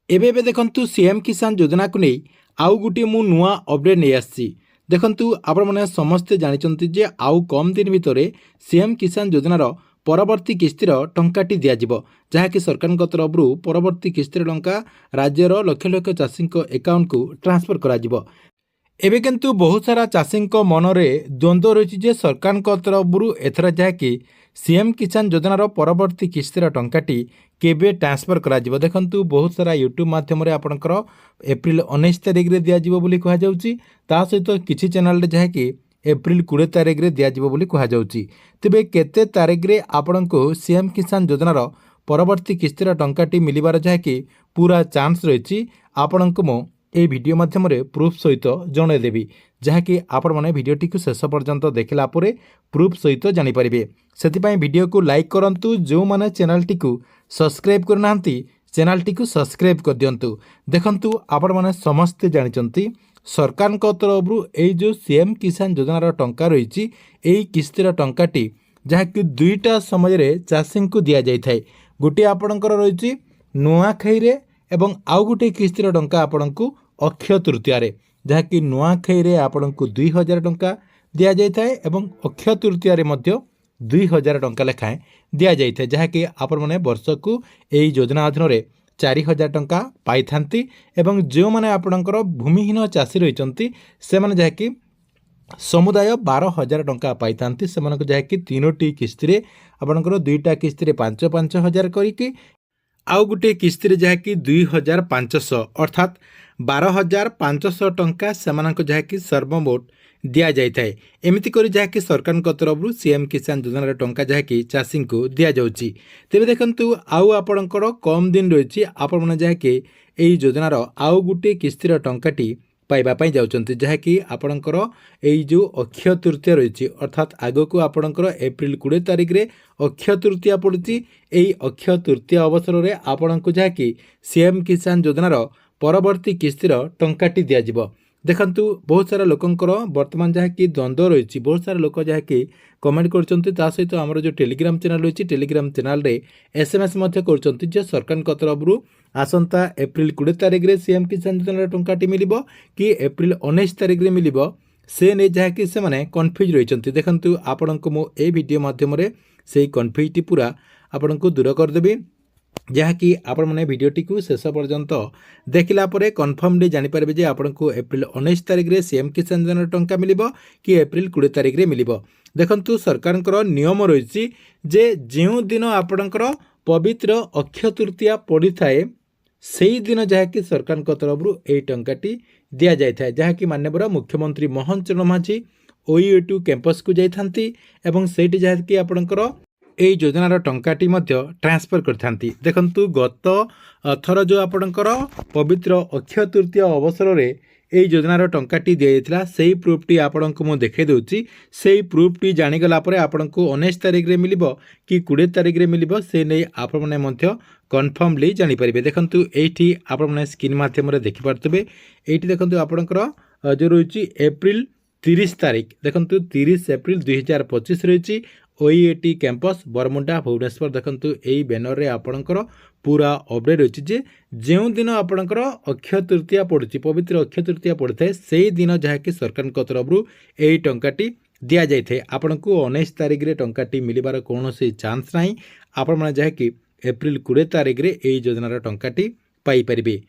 एबे एबे देखंतु सीएम किसान योजना को नहीं आउ गोटे मु नुआ अपडेट नहीं आसी। देखंतु आपण माने समस्ते जानिचंती जे आउ कम दिन भितरे सीएम किसान योजनार परवर्ती किस्तिर टंकाटी दियाजिबो, जहाँकि सरकार तरफ परवर्ती किस्तिर टंका राज्यर लक्ष लक्ष चाषी एकाउंट को ट्रांसफर कराजिबो। एबे किंतु बहुत सारा चाषी मनरे द्वंद्व रही जे सरकार तरफ एथर जहाँकि सीएम किसान योजनार परवर्ती किस्तिर टंकाटी केबे ट्रांसफर करा जिवो। देखंतु बहुत सारा यूट्यूब माध्यम आपणकर एप्रिल 19 तारिख रे दिया जिवो बोली कहा जाउची, ता सहित किछि चैनल रे जहाँकि एप्रिल 20 तारिख रे दिया जिवो बोली कहा जाउची। तेबे केते तारिख रे आपणको सीएम किसान योजनार परवर्ती किस्तिर टंकाटी मिलिबार जहाँकि पूरा चांस रही आपणको मो ए वीडियो माध्यम प्रूफ सहित जनईदेवी, जहाँकि आपण मैंने भिडटी को शेष पर्यंत देखला प्रूफ सहित जानीपर। से वीडियो को लाइक करूँ, जो मैंने चैनल टी सब्सक्राइब करना चैनल टी सब्सक्राइब कर दिंतु। देखंतु आपण मैंने समस्ते जानते सरकार तरफ यही जो सीएम किसान योजनार टंका रही किस्तिर टंकाटी जहाँकि दुईटा समय चाषी को दि जाए। गोटे आपणकर रही नुआखाई एवं आउ गोटे किस्तिर टंका आपण को अक्षय तृतीय जहाँकि नुआखाई आपण को 2000 टंका दि जाए एवं अक्षय तृतीय 2000 टंका लेखाएं दि जाए, जहाँकि आपण मैंने वर्ष को यही योजना अधीन 4000 टंका पाई थांती। एवं जो मैंने आपणकर भूमिहीन चाषी रही से मैंने जहाँकि समुदाय 12,000 टंका पाई थांती, से जहाँकि 3टी किस्ती आपणकर 2टा किस्ती 5,000 करके आउ गोटे किस्ती जहाँकि 2,500 अर्थात 12,500 टंका से जहाँकि सर्वमोट दि जाए। एमती कर जहाँकि सरकार तरफ सीएम किसान योजनार टंका जहाँकि चाषी को दि जाऊँगी। तेरे देखंतु आउ आपणकर कम दिन रही आपण मैंने जहाँकि यही योजनार आउ गोटे किस्तिर टंकाटी पाइबापी जाऊँच, जहाँकि आपणकर यही जो अक्षय तृतीय रही अर्थात आग को आपणकर एप्रिल 20 तारिख रे अक्षय तृतीय पड़ुची। यही अक्षय तृतीय अवसर में आपण को जहाँकि सीएम किसान योजनार परवर्ती किस्तिर टंकाटी दिज्व। देखंतु बहुत सारा लोकंकर वर्तमान जहाँकि द्वंद्व रही, बहुत सारा लोक जहाँकि कमेंट कर सहित आमर जो टेलीग्राम चैनल रही टेलीग्राम चैनल रे एसएमएस कर सरकार तरफ आसंता एप्रिल 20 तारिख रे सीएम किसान योजना टंकाटी मिलिबो कि एप्रिल 19 तारिख रे मिलिबो, से नहीं जहाँकि से माने कन्फ्यूज रही। देखंतु आपण को मो ए वीडियो माध्यम रे से कन्फ्यूजटी पूरा आपण को दूर करदेवी, जहाँकि आपण मैंने भिडटी को शेष पर्यंत देखला कन्फर्मली जानीपारे जे आपण को एप्रिल 19 तारिख रे सीएम किसान योजना टंका मिलिबो कि एप्रिल 20 तारिख रे मिलिबो। देखंतु सरकार नियम रही जे जो दिन आपणकर पवित्र अक्षय तृतीया पड़ी थाए से दिन जहाँकि सरकार तरफ यही टंकाटी दि जाए, जहाँकि माननीय मुख्यमंत्री मोहन चरण माझी OET कैंपस को जाती एवं सेठी जहाँकि आपणकर यही योजनार टंकाटी ट्रांसफर करथांती। देखंतु गत थर जो आपणकर पवित्र अक्षय तृतीय अवसर में यही योजनार टंकाटी दिया से प्रूफटी आपण को मुझे देखा दूसरी। से प्रूफटी जाणीगला आपण को 19 तारिख रे मिलिबो कि 20 तारिख रे मिलिबो से नहीं आपण मैंने कन्फर्मली जानीपर। देखंतु एठी आपण मैंने स्क्रीन माध्यम देखि पारथबे। एठी देखंतु आपणकर जो रही एप्रिल 30 तारिख, देखंतु 30 एप्रिल 2025 रही OET कैंपस बरमुंडा भुवनेश्वर। देखंतु यही बैनर रे आपणकर पूरा अपडेट रही जे जो दिन आपणकर अक्षय तृतीया पड़ुची पवित्र अक्षय तृतीया पड़ता है से दिन जहाँकि सरकार तरफ यही टंकाटी दि जाए। आपण को 19 तारिख रे टंकाटी मिलिबार कौन से चांस ना, आपण मैंने जहाँकि एप्रिल 20 तारिख रे यही योजनार टंकाटी पाई परिबे।